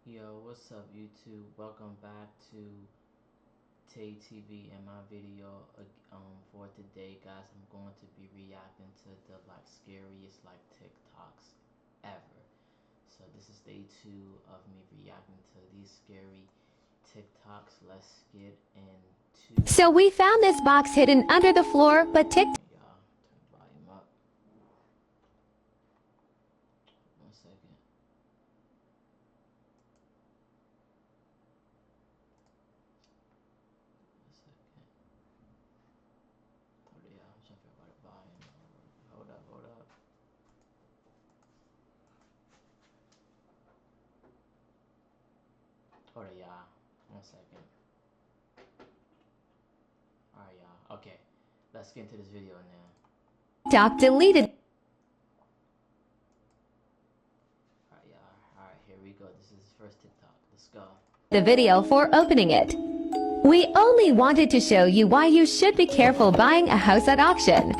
Yo, what's up YouTube? Welcome back to Tay TV and my video for today, guys. I'm going to be reacting to the scariest TikToks ever. So this is day 2 of me reacting to these scary TikToks. Let's get into So we found this box hidden under the floor, but TikTok y'all. Turn the volume up. 1 second. Yeah, I'm trying to figure out the volume. Hold up. Hold up, y'all. 1 second. Alright, y'all. Okay. Let's get into this video now. deleted Alright, y'all. Alright, here we go. This is the first TikTok. Let's go. the video for opening it. We only wanted to show you why you should be careful buying a house at auction.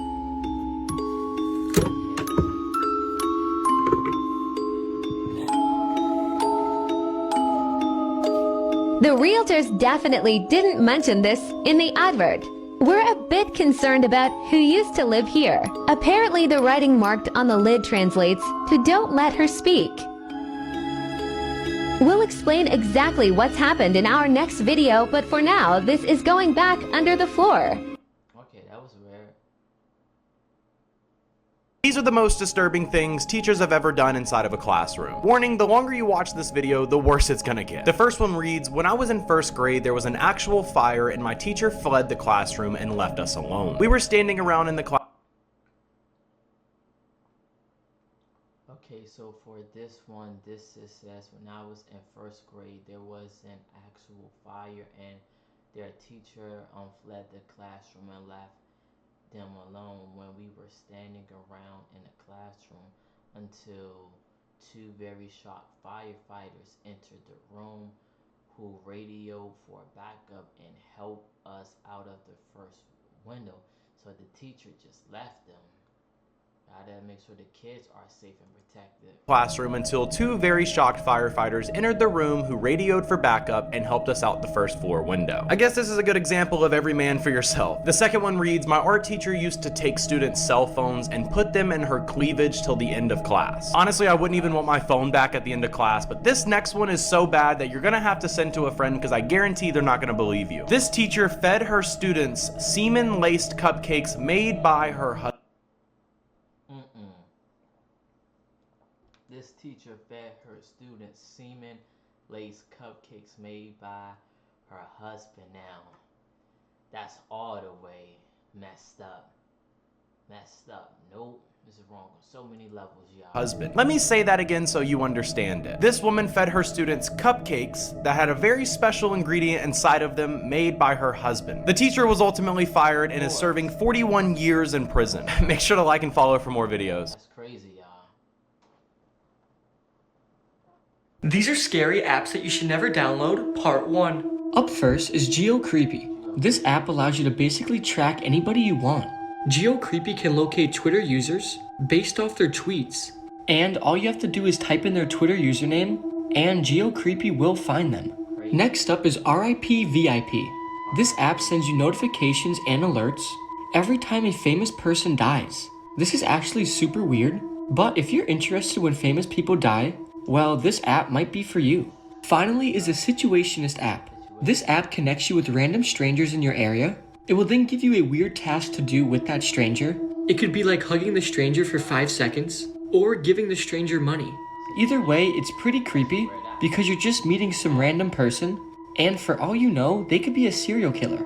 The realtors definitely didn't mention this in the advert. We're a bit concerned about who used to live here. Apparently the writing marked on the lid translates to "Don't let her speak." We'll explain exactly what's happened in our next video, but for now, this is going back under the floor. Okay, that was rare. These are the most disturbing things teachers have ever done inside of a classroom. Warning, the longer you watch this video, the worse it's gonna get. The first one reads, when I was in 1st grade, there was an actual fire and my teacher fled the classroom and left us alone. We were standing around in the class. Okay, so for this one, this says when I was in 1st grade, there was an actual fire and their teacher fled the classroom and left them alone when we were standing around in the classroom until 2 very shocked firefighters entered the room who radioed for backup and helped us out of the first window. So the teacher just left them. Gotta make sure the kids are safe and protected. Classroom until 2 very shocked firefighters entered the room who radioed for backup and helped us out the 1st floor window. I guess this is a good example of every man for yourself. The second one reads, my art teacher used to take students' cell phones and put them in her cleavage till the end of class. Honestly, I wouldn't even want my phone back at the end of class, but this next one is so bad that you're gonna have to send to a friend because I guarantee they're not gonna believe you. This teacher fed her students semen-laced cupcakes made by her husband. This teacher fed her students semen-laced cupcakes made by her husband. Now, that's all the way messed up. Nope, this is wrong on so many levels, y'all. Husband. Let me say that again so you understand it. This woman fed her students cupcakes that had a very special ingredient inside of them made by her husband. The teacher was ultimately fired and is serving 41 years in prison. Make sure to like and follow for more videos. That's crazy, y'all. These are scary apps that you should never download, part 1. Up first is GeoCreepy. This app allows you to basically track anybody you want. GeoCreepy can locate Twitter users based off their tweets. And all you have to do is type in their Twitter username, and GeoCreepy will find them. Next up is RIP-VIP. This app sends you notifications and alerts every time a famous person dies. This is actually super weird, but if you're interested when famous people die, well, this app might be for you. Finally is the Situationist app. This app connects you with random strangers in your area. It will then give you a weird task to do with that stranger. It could be like hugging the stranger for 5 seconds, or giving the stranger money. Either way, it's pretty creepy, because you're just meeting some random person, and for all you know, they could be a serial killer.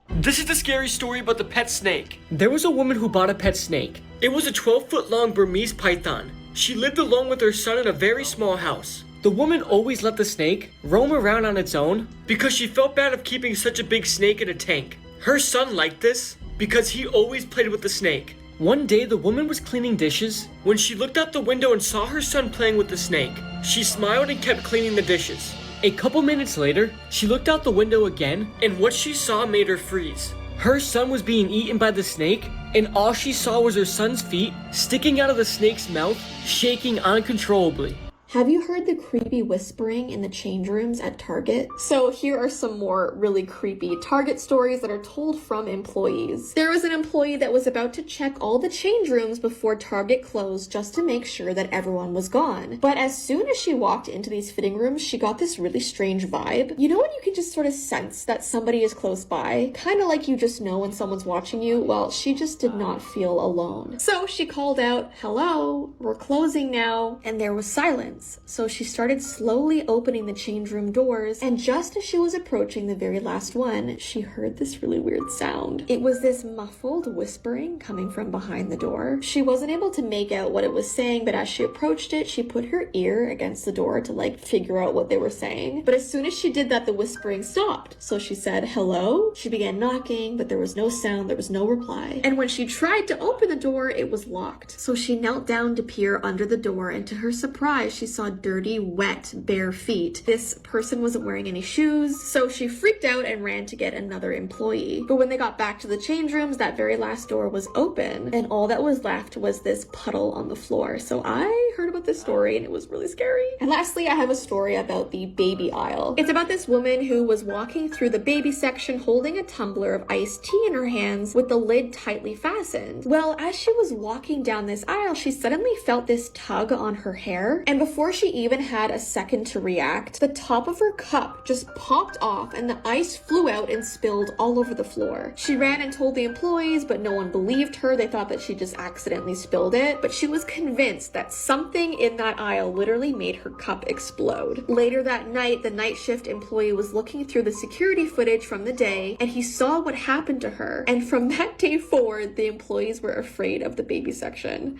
This is the scary story about the pet snake. There was a woman who bought a pet snake. It was a 12-foot long Burmese python. She lived alone with her son in a very small house. The woman always let the snake roam around on its own because she felt bad of keeping such a big snake in a tank. Her son liked this because he always played with the snake. One day the woman was cleaning dishes when she looked out the window and saw her son playing with the snake. She smiled and kept cleaning the dishes. A couple minutes later, she looked out the window again, and what she saw made her freeze. Her son was being eaten by the snake, and all she saw was her son's feet sticking out of the snake's mouth, shaking uncontrollably. Have you heard the creepy whispering in the change rooms at Target? So here are some more really creepy Target stories that are told from employees. There was an employee that was about to check all the change rooms before Target closed just to make sure that everyone was gone. But as soon as she walked into these fitting rooms, she got this really strange vibe. You know when you can just sort of sense that somebody is close by? Kind of like you just know when someone's watching you? Well, she just did not feel alone. So she called out, "Hello, we're closing now," and there was silence. So she started slowly opening the change room doors, and just as she was approaching the very last one, she heard this really weird sound. It was this muffled whispering coming from behind the door. She wasn't able to make out what it was saying, but as she approached it, she put her ear against the door to figure out what they were saying. But as soon as she did that, the whispering stopped. So she said, "Hello?" She began knocking, but there was no sound, there was no reply. And when she tried to open the door, it was locked. So she knelt down to peer under the door, and to her surprise, she saw dirty, wet, bare feet. This person wasn't wearing any shoes, so she freaked out and ran to get another employee. But when they got back to the change rooms, that very last door was open, and all that was left was this puddle on the floor. So I heard about this story, and it was really scary. And lastly, I have a story about the baby aisle. It's about this woman who was walking through the baby section holding a tumbler of iced tea in her hands with the lid tightly fastened. Well, as she was walking down this aisle, she suddenly felt this tug on her hair, and before she even had a second to react, the top of her cup just popped off and the ice flew out and spilled all over the floor. She ran and told the employees, but no one believed her. They thought that she just accidentally spilled it, but she was convinced that something in that aisle literally made her cup explode. Later that night, the night shift employee was looking through the security footage from the day, and he saw what happened to her. And from that day forward, the employees were afraid of the baby section.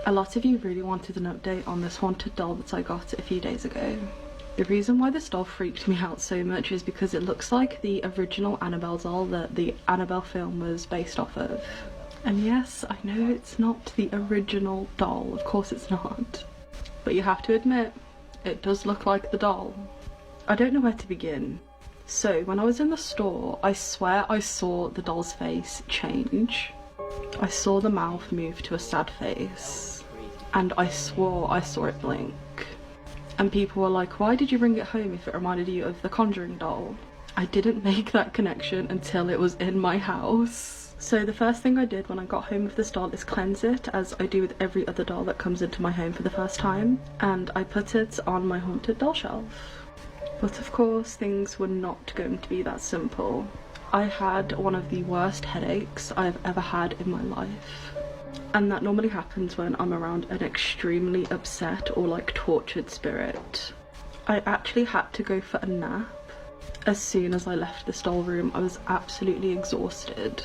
A lot of you really wanted an update on this haunted doll that I got a few days ago. The reason why this doll freaked me out so much is because it looks like the original Annabelle doll that the Annabelle film was based off of. And yes, I know it's not the original doll, of course it's not. But you have to admit, it does look like the doll. I don't know where to begin. So when I was in the store, I swear I saw the doll's face change. I saw the mouth move to a sad face, and I swore I saw it blink. And people were like, "Why did you bring it home if it reminded you of the Conjuring doll?" I didn't make that connection until it was in my house. So the first thing I did when I got home with this doll is cleanse it, as I do with every other doll that comes into my home for the first time, and I put it on my haunted doll shelf. But of course, things were not going to be that simple. I had one of the worst headaches I've ever had in my life. And that normally happens when I'm around an extremely upset or tortured spirit. I actually had to go for a nap. As soon as I left this doll room, I was absolutely exhausted.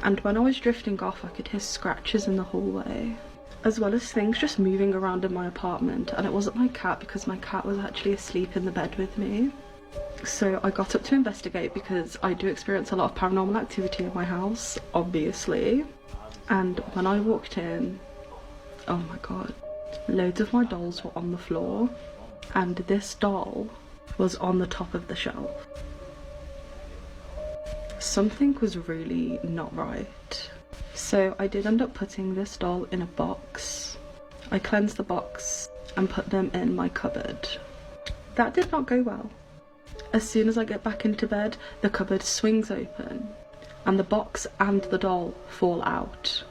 And when I was drifting off, I could hear scratches in the hallway, as well as things just moving around in my apartment. And it wasn't my cat, because my cat was actually asleep in the bed with me. So I got up to investigate because I do experience a lot of paranormal activity in my house, obviously. And when I walked in, oh my god, loads of my dolls were on the floor, and this doll was on the top of the shelf. Something was really not right. So I did end up putting this doll in a box. I cleansed the box and put them in my cupboard. That did not go well. As soon as I get back into bed, the cupboard swings open, and the box and the doll fall out.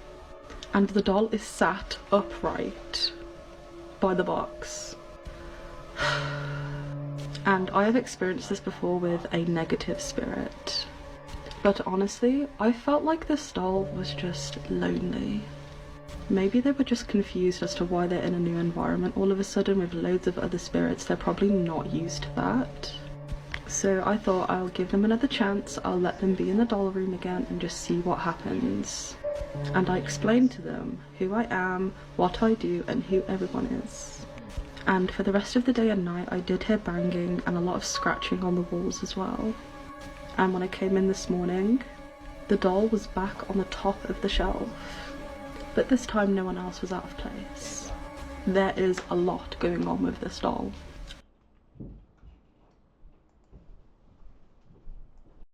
And the doll is sat upright by the box. And I have experienced this before with a negative spirit. But honestly, I felt like this doll was just lonely. Maybe they were just confused as to why they're in a new environment all of a sudden with loads of other spirits. They're probably not used to that. So I thought I'll give them another chance, I'll let them be in the doll room again and just see what happens. And I explained to them who I am, what I do, and who everyone is. And for the rest of the day and night, I did hear banging and a lot of scratching on the walls as well. And when I came in this morning, the doll was back on the top of the shelf. But this time no one else was out of place. There is a lot going on with this doll.